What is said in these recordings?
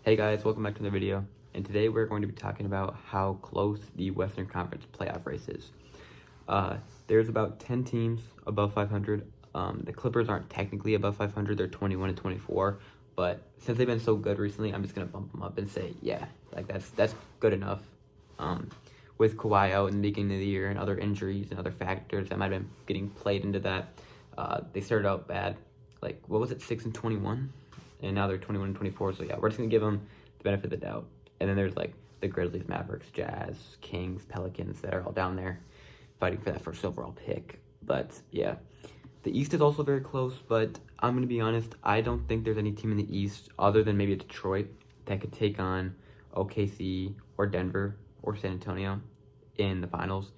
Hey guys, welcome back to the video. And today we're going to be talking about how close the Western Conference playoff race is. There's about 10 teams above 500. The Clippers aren't technically above 500, they're 21 and 24. But since they've been so good recently, I'm just going to bump them up and say, yeah, like that's good enough. With Kawhi out in the beginning of the year and other injuries and other factors that might have been getting played into that, they started out bad. Like, what was it, 6 and 21? And now they're 21 and 24. So yeah, we're just gonna give them the benefit of the doubt. And then there's like the Grizzlies, Mavericks, Jazz, Kings, Pelicans that are all down there fighting for that first overall pick. But yeah, the East is also very close. But I'm gonna be honest, I don't think there's any team in the East other than maybe Detroit that could take on OKC or Denver or San Antonio in the finals.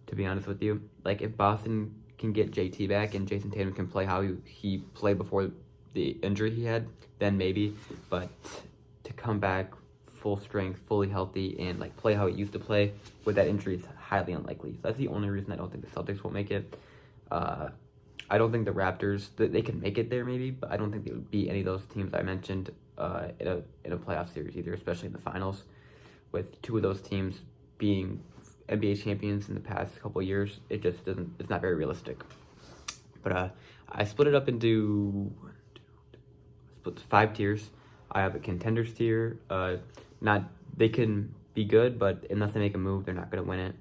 To be honest with you, like if Boston can get JT back and Jason Tatum can play how he played before the injury he had, then maybe. But to come back full strength, fully healthy, and like play how he used to play with that injury is highly unlikely. So that's the only reason I don't think the Celtics will make it. I don't think the Raptors they can make it there maybe, but I don't think they would beat any of those teams I mentioned in a playoff series either, especially in the finals. With two of those teams being NBA champions in the past couple of years, it's not very realistic. But I split it up into 5 tiers. I have a contenders tier. Not they can be good, but unless they make a move, they're not going to win it.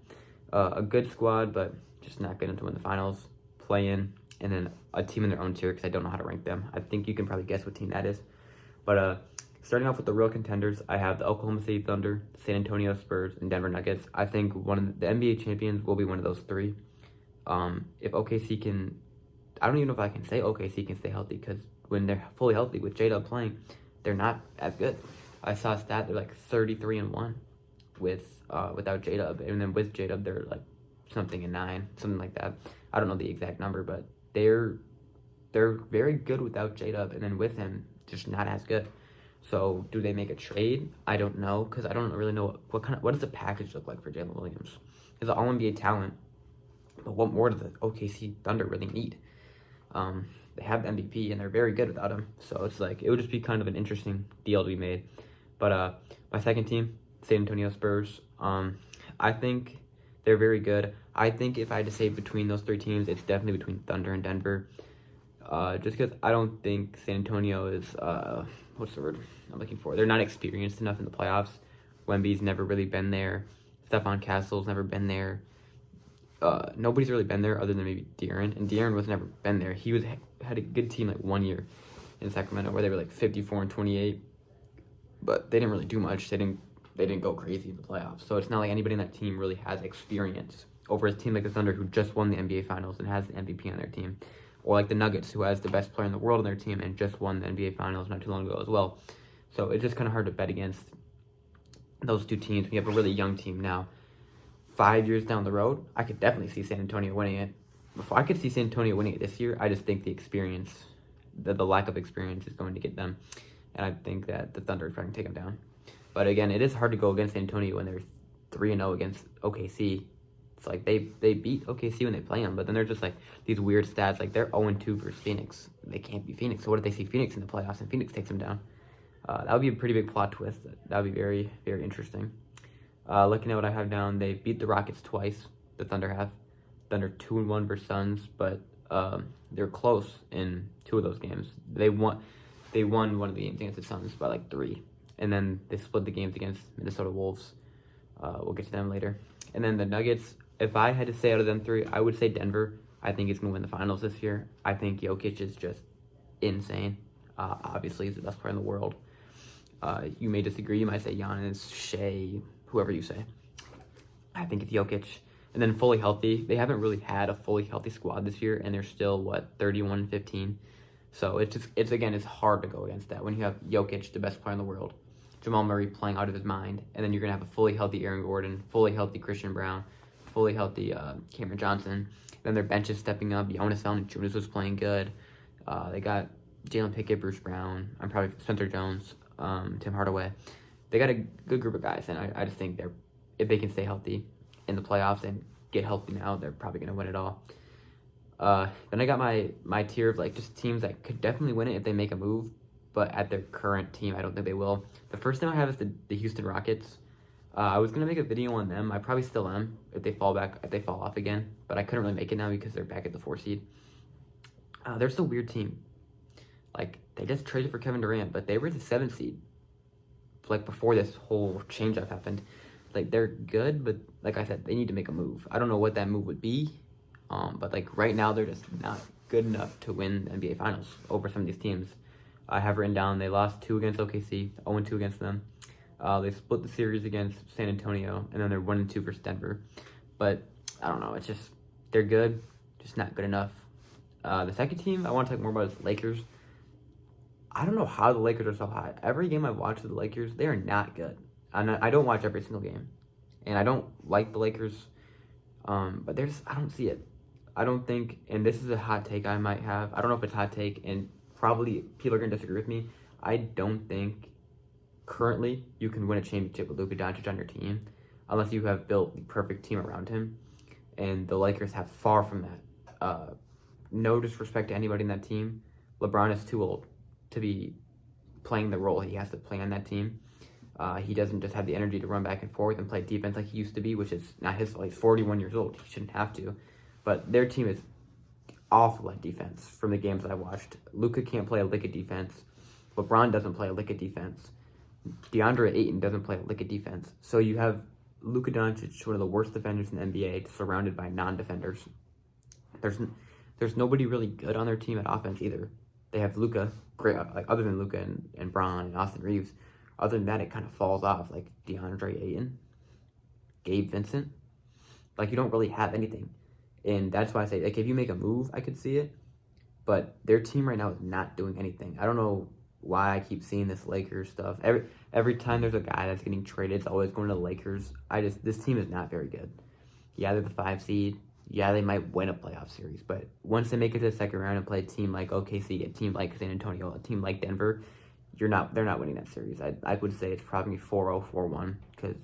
A good squad, but just not good enough to win the finals. Play in, and then a team in their own tier because I don't know how to rank them. I think you can probably guess what team that is. But starting off with the real contenders, I have the Oklahoma City Thunder, San Antonio Spurs, and Denver Nuggets. I think one of the NBA champions will be one of those three. If OKC can, I don't even know if I can say OKC can stay healthy because when they're fully healthy with J-Dub playing, they're not as good. I saw a stat, they're like 33-1 without J-Dub, and then with J-Dub they're like something in 9, something like that. I don't know the exact number, but they're very good without J-Dub, and then with him, just not as good. So do they make a trade? I don't know, because I don't really know what does the package look like for Jalen Williams? He's an all-NBA talent, but what more does the OKC Thunder really need? They have the MVP and they're very good without him. So it's like it would just be kind of an interesting deal to be made. But my second team, San Antonio Spurs. I think they're very good. I think if I had to say between those 3 teams, it's definitely between Thunder and Denver. Just because I don't think San Antonio is what's the word I'm looking for? They're not experienced enough in the playoffs. Wemby's never really been there. Stephon Castle's never been there. Nobody's really been there other than maybe De'Aaron, and De'Aaron was never been there. He had a good team like 1 year in Sacramento where they were like 54 and 28, but they didn't really do much. They didn't go crazy in the playoffs. So it's not like anybody in that team really has experience over a team like the Thunder who just won the NBA Finals and has the MVP on their team, or like the Nuggets who has the best player in the world on their team and just won the NBA Finals not too long ago as well. So it's just kind of hard to bet against those two teams when you have a really young team now. 5 years down the road, I could definitely see San Antonio winning it. Before I could see San Antonio winning it this year, I just think the experience, the lack of experience is going to get them. And I think that the Thunder is probably going to take them down. But again, it is hard to go against San Antonio when they're 3-0 against OKC. It's like they beat OKC when they play them, but then they're just like these weird stats. Like they're 0-2 versus Phoenix. They can't beat Phoenix. So what if they see Phoenix in the playoffs and Phoenix takes them down? That would be a pretty big plot twist. That would be very, very interesting. Looking at what I have down, they beat the Rockets twice. The Thunder have. Thunder 2-1 versus Suns, but they're close in 2 of those games. They won one of the games against the Suns by like 3, and then they split the games against Minnesota Wolves. We'll get to them later. And then the Nuggets. If I had to say out of them 3, I would say Denver. I think he's gonna win the finals this year. I think Jokic is just insane. Obviously, he's the best player in the world. You may disagree. You might say Giannis, Shea, whoever you say. I think it's Jokic. And then fully healthy. They haven't really had a fully healthy squad this year, and they're still, 31-15. So it's hard to go against that when you have Jokic, the best player in the world, Jamal Murray playing out of his mind, and then you're going to have a fully healthy Aaron Gordon, fully healthy Christian Brown, fully healthy Cameron Johnson. Then their bench is stepping up. Jonas Valanciunas was playing good. They got Jalen Pickett, Bruce Brown, Spencer Jones, Tim Hardaway. They got a good group of guys, and I just think if they can stay healthy in the playoffs and get healthy now, they're probably going to win it all. Then I got my tier of like just teams that could definitely win it if they make a move, but at their current team, I don't think they will. The first team I have is the Houston Rockets. I was gonna make a video on them. I probably still am if they fall off again, but I couldn't really make it now because they're back at the 4 seed. They're just a weird team. Like, they just traded for Kevin Durant, but they were the 7 seed. Like, before this whole change-up happened. Like, they're good, but like I said, they need to make a move. I don't know what that move would be, but like right now they're just not good enough to win the NBA Finals over some of these teams. I have written down they lost 2 against OKC, 0-2 against them. They split the series against San Antonio, and then they're 1-2 versus Denver. But I don't know, it's just they're good, just not good enough. The second team I want to talk more about is Lakers. I don't know how the Lakers are so hot. Every game I've watched of the Lakers, they are not good. I don't watch every single game, and I don't like the Lakers. But I don't see it. I don't think, and this is a hot take I might have. I don't know if it's a hot take, and probably people are going to disagree with me. I don't think currently you can win a championship with Luka Doncic on your team unless you have built the perfect team around him. And the Lakers have far from that. No disrespect to anybody in that team. LeBron is too old to be playing the role he has to play on that team. He doesn't just have the energy to run back and forth and play defense like he used to be, which is not his fault. He's 41 years old. He shouldn't have to. But their team is awful at defense from the games I watched. Luka can't play a lick of defense. LeBron doesn't play a lick of defense. DeAndre Ayton doesn't play a lick of defense. So you have Luka Doncic, one of the worst defenders in the NBA, surrounded by non-defenders. There's nobody really good on their team at offense either. They have Luka, great, like other than Luka and Bron and Austin Reeves. Other than that, it kind of falls off, like DeAndre Ayton, Gabe Vincent. Like, you don't really have anything. And that's why I say, like, if you make a move, I could see it. But their team right now is not doing anything. I don't know why I keep seeing this Lakers stuff. Every time there's a guy that's getting traded, it's always going to the Lakers. This team is not very good. Yeah, they're the 5 seed. Yeah, they might win a playoff series. But once they make it to the second round and play a team like OKC, a team like San Antonio, a team like Denver, they're not winning that series. I would say it's probably 4-0, 4-1, because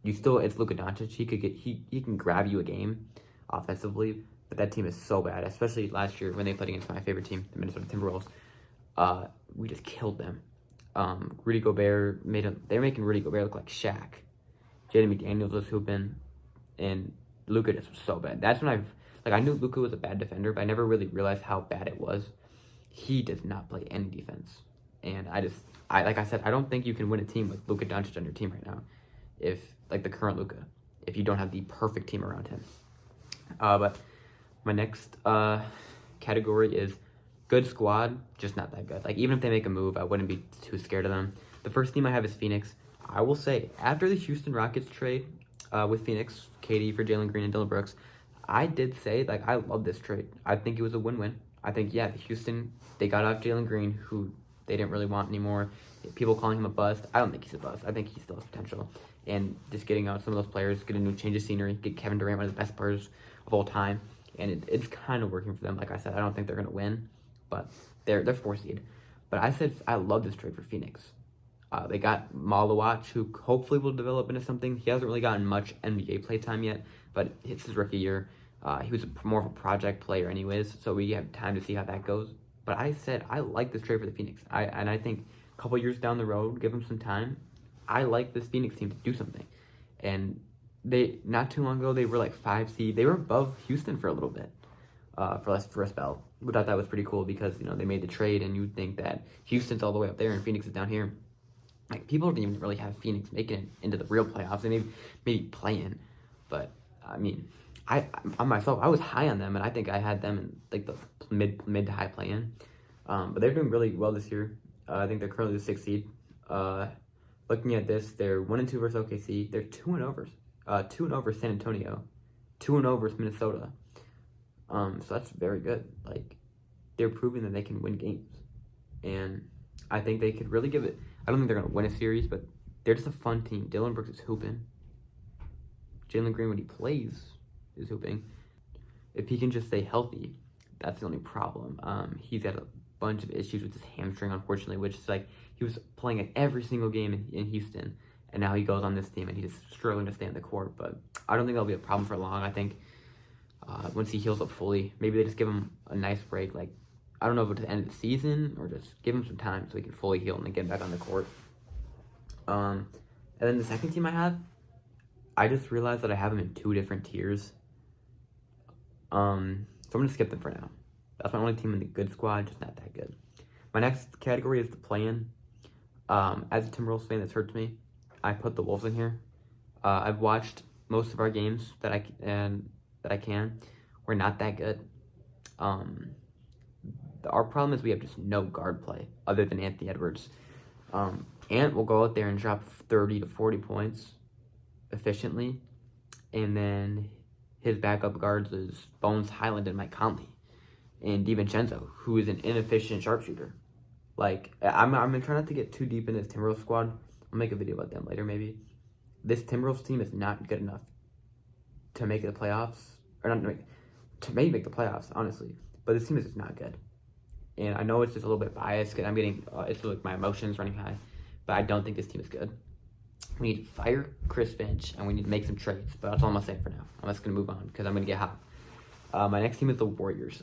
it's Luka Doncic. He can grab you a game offensively, but that team is so bad, especially last year when they played against my favorite team, the Minnesota Timberwolves. We just killed them. Rudy Gobert they're making Rudy Gobert look like Shaq. Jaden McDaniels was hooping, and Luka just was so bad. That's when I knew Luka was a bad defender, but I never really realized how bad it was. He does not play any defense. And like I said, I don't think you can win a team with Luka Doncic on your team right now, like the current Luka, if you don't have the perfect team around him. But my next category is good squad, just not that good. Like, even if they make a move, I wouldn't be too scared of them. The first team I have is Phoenix. I will say, after the Houston Rockets trade with Phoenix, KD for Jalen Green and Dillon Brooks, I did say, like, I love this trade. I think it was a win-win. I think, yeah, Houston, they got off Jalen Green, who they didn't really want anymore. People calling him a bust. I don't think he's a bust. I think he still has potential. And just getting out some of those players, get a new change of scenery, get Kevin Durant, one of the best players of all time. And it's kind of working for them. Like I said, I don't think they're going to win, but they're 4 seed. But I said I love this trade for Phoenix. They got Malawach, who hopefully will develop into something. He hasn't really gotten much NBA play time yet, but it's his rookie year. He was more of a project player anyways, so we have time to see how that goes. But I said I like this trade for the Phoenix. I think a couple years down the road, give them some time, I like this Phoenix team to do something. And they, not too long ago, they were like 5 seed. They were above Houston for a little bit, for a spell. We thought that was pretty cool because, they made the trade, and you'd think that Houston's all the way up there and Phoenix is down here. Like, people didn't even really have Phoenix making it into the real playoffs. They maybe playing. But, I mean, on myself, I was high on them, and I think I had them in like the mid to high play-in. But they're doing really well this year. I think they're currently the 6th seed. Looking at this, they're 1-2 versus OKC. They're 2-0 versus San Antonio, 2-0 versus Minnesota. So that's very good. Like, they're proving that they can win games, and I think they could really give it. I don't think they're gonna win a series, but they're just a fun team. Dillon Brooks is hooping. Jalen Green, when he plays, is hooping. If he can just stay healthy, that's the only problem. He's got a bunch of issues with his hamstring, unfortunately, which is like he was playing at every single game in Houston, and now he goes on this team and he's just struggling to stay on the court. But I don't think that'll be a problem for long. I think once he heals up fully, maybe they just give him a nice break, like I don't know if it's the end of the season or just give him some time so he can fully heal and then get back on the court. And then the second team I have, I just realized that I have them in 2 different tiers. So I'm going to skip them for now. That's my only team in the good squad, just not that good. My next category is the play-in. As a Timberwolves fan, this hurts me. I put the Wolves in here. I've watched most of our games that I can. We're not that good. Our problem is we have just no guard play other than Anthony Edwards. Ant will go out there and drop 30 to 40 points efficiently. And then his backup guards is Bones Highland and Mike Conley. And DiVincenzo, who is an inefficient sharpshooter. Like, I'm trying not to get too deep in this Timberwolves squad. I'll make a video about them later, maybe. This Timberwolves team is not good enough to make the playoffs. Or not to maybe make the playoffs, honestly. But this team is just not good. And I know it's just a little bit biased because I'm getting, it's like my emotions running high. But I don't think this team is good. We need to fire Chris Finch, and we need to make some trades. But that's all I'm going to say for now. I'm just going to move on because I'm going to get hot. My next team is the Warriors.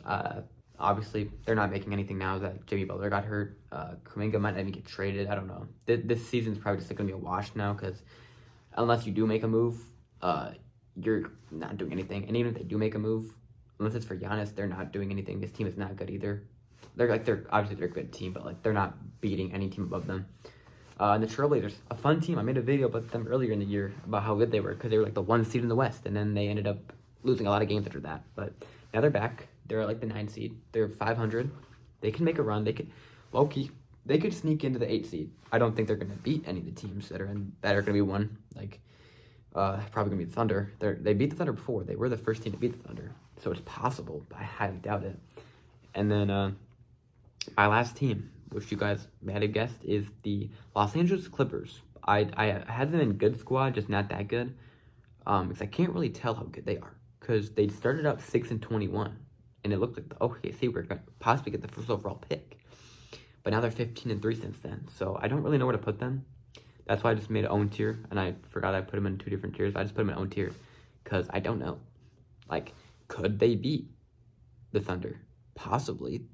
Obviously, they're not making anything now that Jimmy Butler got hurt. Kuminga might not even get traded. I don't know. This season's probably just going to be a wash now because unless you do make a move, you're not doing anything. And even if they do make a move, unless it's for Giannis, they're not doing anything. This team is not good either. They're obviously a good team, but like they're not beating any team above them. And the Trailblazers, a fun team. I made a video about them earlier in the year about how good they were because they were like the 1 seed in the West, and then they ended up losing a lot of games after that. But now they're back. They're like the 9 seed. They're 500. They can make a run. They could sneak into the 8 seed. I don't think they're gonna beat any of the teams that are gonna be 1. Like probably gonna be the Thunder. They beat the Thunder before. They were the first team to beat the Thunder, so it's possible. But I highly doubt it. And then my last team, which you guys may have guessed, is the Los Angeles Clippers. I had them in good squad, just not that good. Because I can't really tell how good they are. Because they started out 6-21, and it looked like the OKC were going to possibly get the first overall pick. But now they're 15-3 since then, so I don't really know where to put them. That's why I just made an own tier, and I forgot I put them in 2 different tiers. I just put them in own tier because I don't know. Like, could they beat the Thunder? Possibly.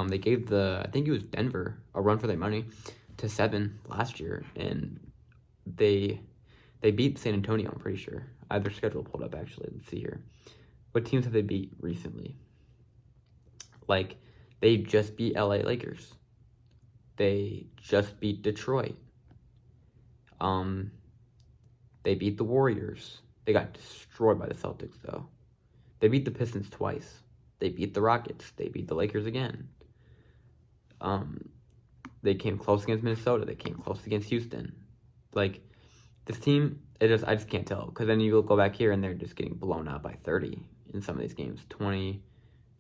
They gave I think it was Denver, a run for their money to 7 last year, and they beat San Antonio, I'm pretty sure. I have their schedule pulled up, actually. Let's see here. What teams have they beat recently? Like, they just beat LA Lakers. They just beat Detroit. They beat the Warriors. They got destroyed by the Celtics, though. They beat the Pistons twice. They beat the Rockets. They beat the Lakers again. They came close against Minnesota. They came close against Houston. Like, this team, I just can't tell. Because then you go back here and they're just getting blown out by 30 in some of these games. 20.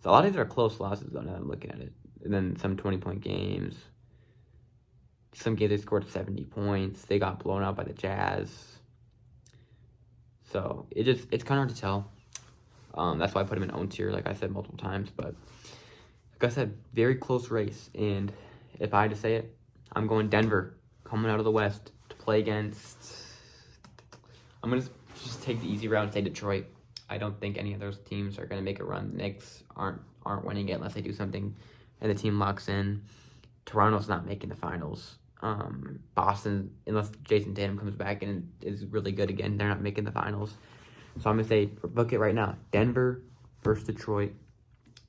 So a lot of these are close losses, though, now that I'm looking at it. And then some 20-point games. Some games they scored 70 points. They got blown out by the Jazz. So it's kind of hard to tell. That's why I put them in own tier, like I said multiple times. But like I said, very close race. And if I had to say it, I'm going Denver, coming out of the West to play against. I'm gonna just take the easy route and say Detroit. I don't think any of those teams are gonna make a run. The Knicks aren't winning it unless they do something, and the team locks in. Toronto's not making the finals. Boston, unless Jason Tatum comes back and is really good again, they're not making the finals. So I'm going to say, book it right now. Denver versus Detroit.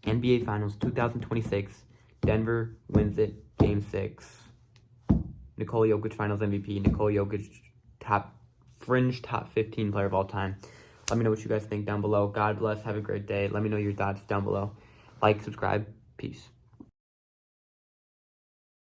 NBA Finals 2026. Denver wins it. Game 6. Nikola Jokic Finals MVP. Nikola Jokic fringe top 15 player of all time. Let me know what you guys think down below. God bless. Have a great day. Let me know your thoughts down below. Like, subscribe. Peace.